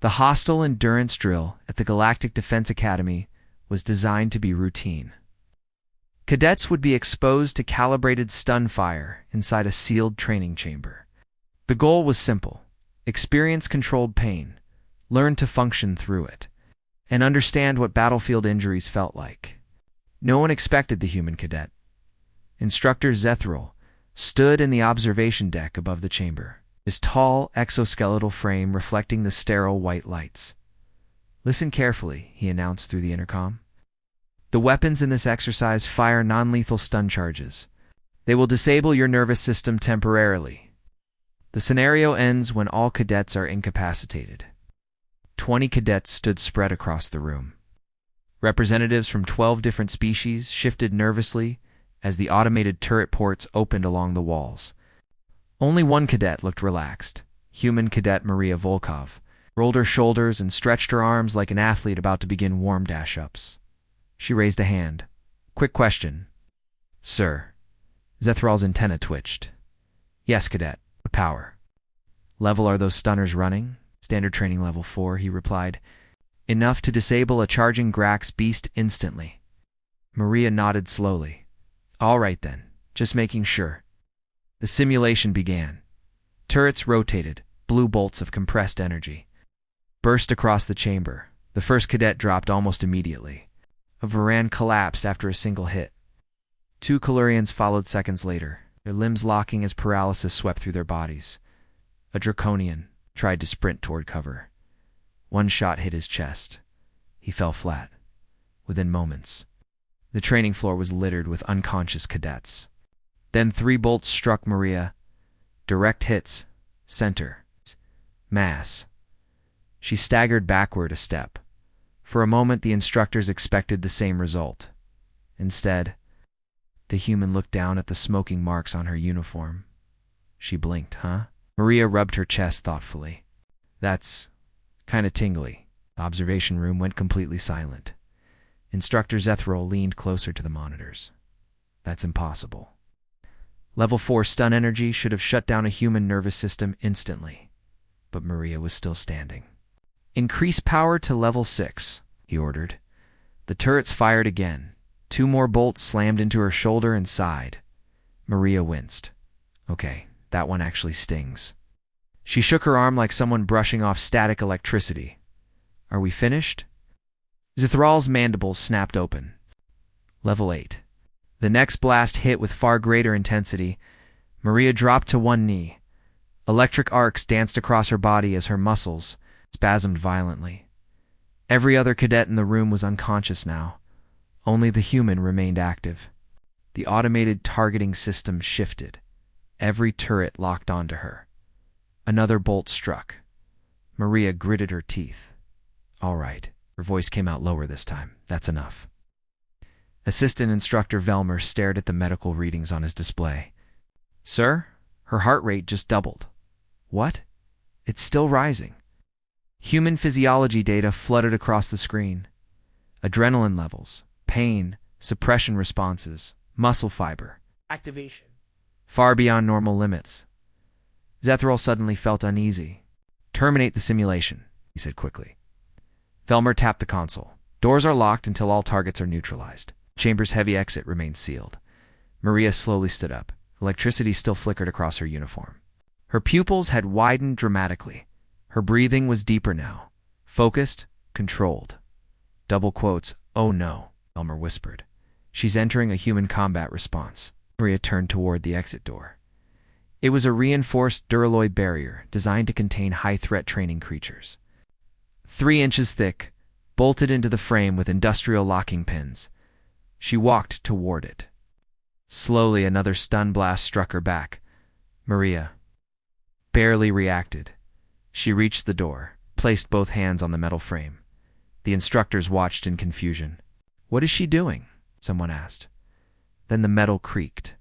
The hostile endurance drill at the Galactic Defense Academy was designed to be routine. Cadets would be exposed to calibrated stun fire inside a sealed training chamber. The goal was simple: experience controlled pain, learn to function through it, and understand what battlefield injuries felt like. No one expected the human cadet. Instructor Deathworld stood in the observation deck above the chamber, his tall exoskeletal frame reflecting the sterile white lights. "Listen carefully," he announced through the intercom. "The weapons in this exercise fire non-lethal stun charges. They will disable your nervous system temporarily. The scenario ends when all cadets are incapacitated." 20 cadets stood spread across the room. Representatives from 12 different species shifted nervously as the automated turret ports opened along the walls. Only one cadet looked relaxed. Human cadet MARIA VOLKOV rolled her shoulders and stretched her arms like an athlete about to begin warm dash-ups. She raised a hand. "Quick question, sir." Deathworld's antenna twitched. "Yes, cadet. What power level are those stunners running?" "Standard training level 4, he replied. "Enough to disable a charging Grax beast instantly." Maria nodded slowly. "All right then, just making sure." The simulation began. Turrets rotated, blue bolts of compressed energy burst across the chamber. The first cadet dropped almost immediately. A Varan collapsed after a single hit. 2 Calurians followed seconds later, their limbs locking as paralysis swept through their bodies. A Draconian tried to sprint toward cover. One shot hit his chest. He fell flat. Within moments, the training floor was littered with unconscious cadets. Then 3 bolts struck Maria. Direct hits, center, mass. She staggered backward a step. For a moment, the instructors expected the same result. Instead, the human looked down at the smoking marks on her uniform. She blinked. "Huh?" Maria rubbed her chest thoughtfully. "That's kinda tingly." The observation room went completely silent. Instructor Deathworld leaned closer to the monitors. "That's impossible. Level 4 stun energy should have shut down a human nervous system instantly." But Maria was still standing. "Increase power to level 6, he ordered. The turrets fired again. 2 more bolts slammed into her shoulder and side. Maria winced. "Okay, that one actually stings." She shook her arm like someone brushing off static electricity. "Are we finished?" Deathworld's mandibles snapped open. Level 8. The next blast hit with far greater intensity. Maria dropped to one knee. Electric arcs danced across her body as her muscles spasmed violently. Every other cadet in the room was unconscious now. Only the human remained active. The automated targeting system shifted. Every turret locked onto her. Another bolt struck. Maria gritted her teeth. "All right." Her voice came out lower this time. "That's enough." Assistant Instructor Velmer stared at the medical readings on his display. "Sir, her heart rate just doubled." "What?" "It's still rising." Human physiology data flooded across the screen. Adrenaline levels, pain, suppression responses, muscle fiber activation far beyond normal limits. Deathworld suddenly felt uneasy. "Terminate the simulation," he said quickly. Velmer tapped the console. "Doors are locked until all targets are neutralized. Chamber's heavy exit remains sealed." Maria slowly stood up. Electricity still flickered across her uniform. Her pupils had widened dramatically. Her breathing was deeper now. Focused, controlled. Double quotes, "Oh no," Velmer whispered. "She's entering a human combat response." Maria turned toward the exit door. It was a reinforced duralloy barrier designed to contain high-threat training creatures. 3 inches thick, bolted into the frame with industrial locking pins. She walked toward it. Slowly, another stun blast struck her back. Maria barely reacted. She reached the door, placed both hands on the metal frame. The instructors watched in confusion. "What is she doing?" someone asked. Then the metal creaked.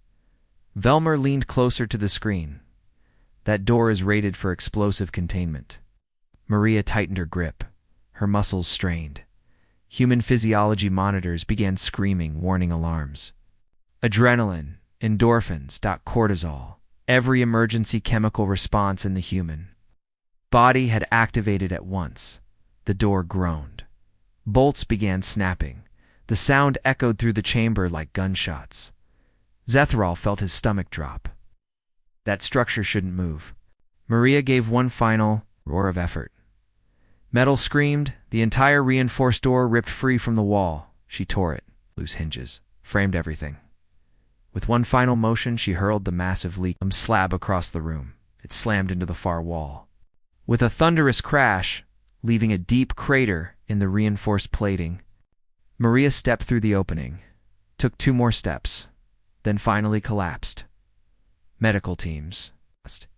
Velmer leaned closer to the screen. "That door is rated for explosive containment." Maria tightened her grip. Her muscles strained. Human physiology monitors began screaming warning alarms. Adrenaline, endorphins, cortisol, every emergency chemical response in the human body had activated at once. The door groaned. Bolts began snapping. The sound echoed through the chamber like gunshots. Zethral felt his stomach drop. That structure shouldn't move. Maria gave one final roar of effort. Metal screamed. The entire reinforced door ripped free from the wall. She tore it. Loose hinges framed everything. With one final motion, she hurled the massive leak slab across the room. It slammed into the far wall. With a thunderous crash, leaving a deep crater in the reinforced plating, Maria stepped through the opening, took 2 more steps, then finally collapsed. Medical teams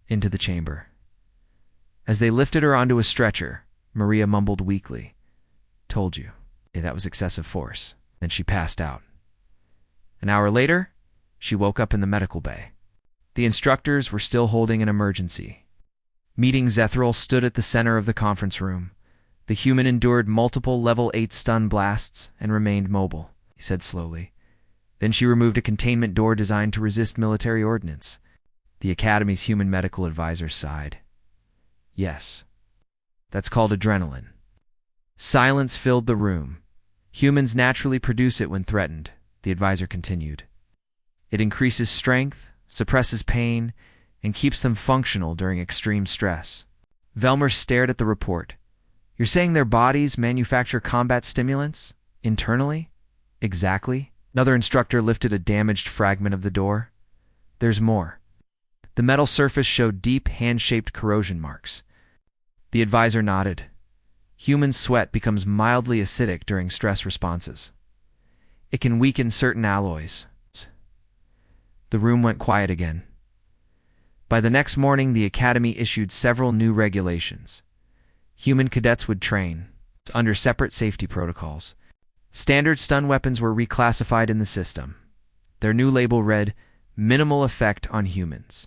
into the chamber. As they lifted her onto a stretcher, Maria mumbled weakly, "Told you. Yeah, that was excessive force." Then she passed out. An hour later, she woke up in the medical bay. The instructors were still holding an emergency. Meeting Zethral stood at the center of the conference room. The human endured multiple level 8 stun blasts and remained mobile, he said slowly. Then she removed a containment door designed to resist military ordnance. The Academy's human medical advisor sighed. "Yes. That's called adrenaline." Silence filled the room. "Humans naturally produce it when threatened," the advisor continued. "It increases strength, suppresses pain, and keeps them functional during extreme stress." Velmer stared at the report. "You're saying their bodies manufacture combat stimulants? Internally?" "Exactly." Another instructor lifted a damaged fragment of the door. "There's more." The metal surface showed deep, hand-shaped corrosion marks. The advisor nodded. "Human sweat becomes mildly acidic during stress responses. It can weaken certain alloys." The room went quiet again. By the next morning, the Academy issued several new regulations. Human cadets would train under separate safety protocols. Standard stun weapons were reclassified in the system. Their new label read, "Minimal effect on humans."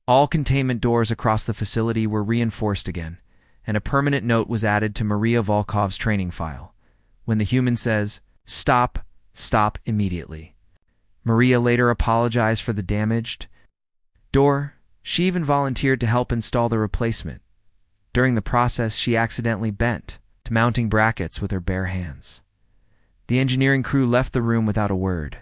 All containment doors across the facility were reinforced again, and a permanent note was added to Maria Volkov's training file. When the human says, "Stop, stop immediately." Maria later apologized for the damaged door. She even volunteered to help install the replacement. During the process, she accidentally bent to mounting brackets with her bare hands. The engineering crew left the room without a word.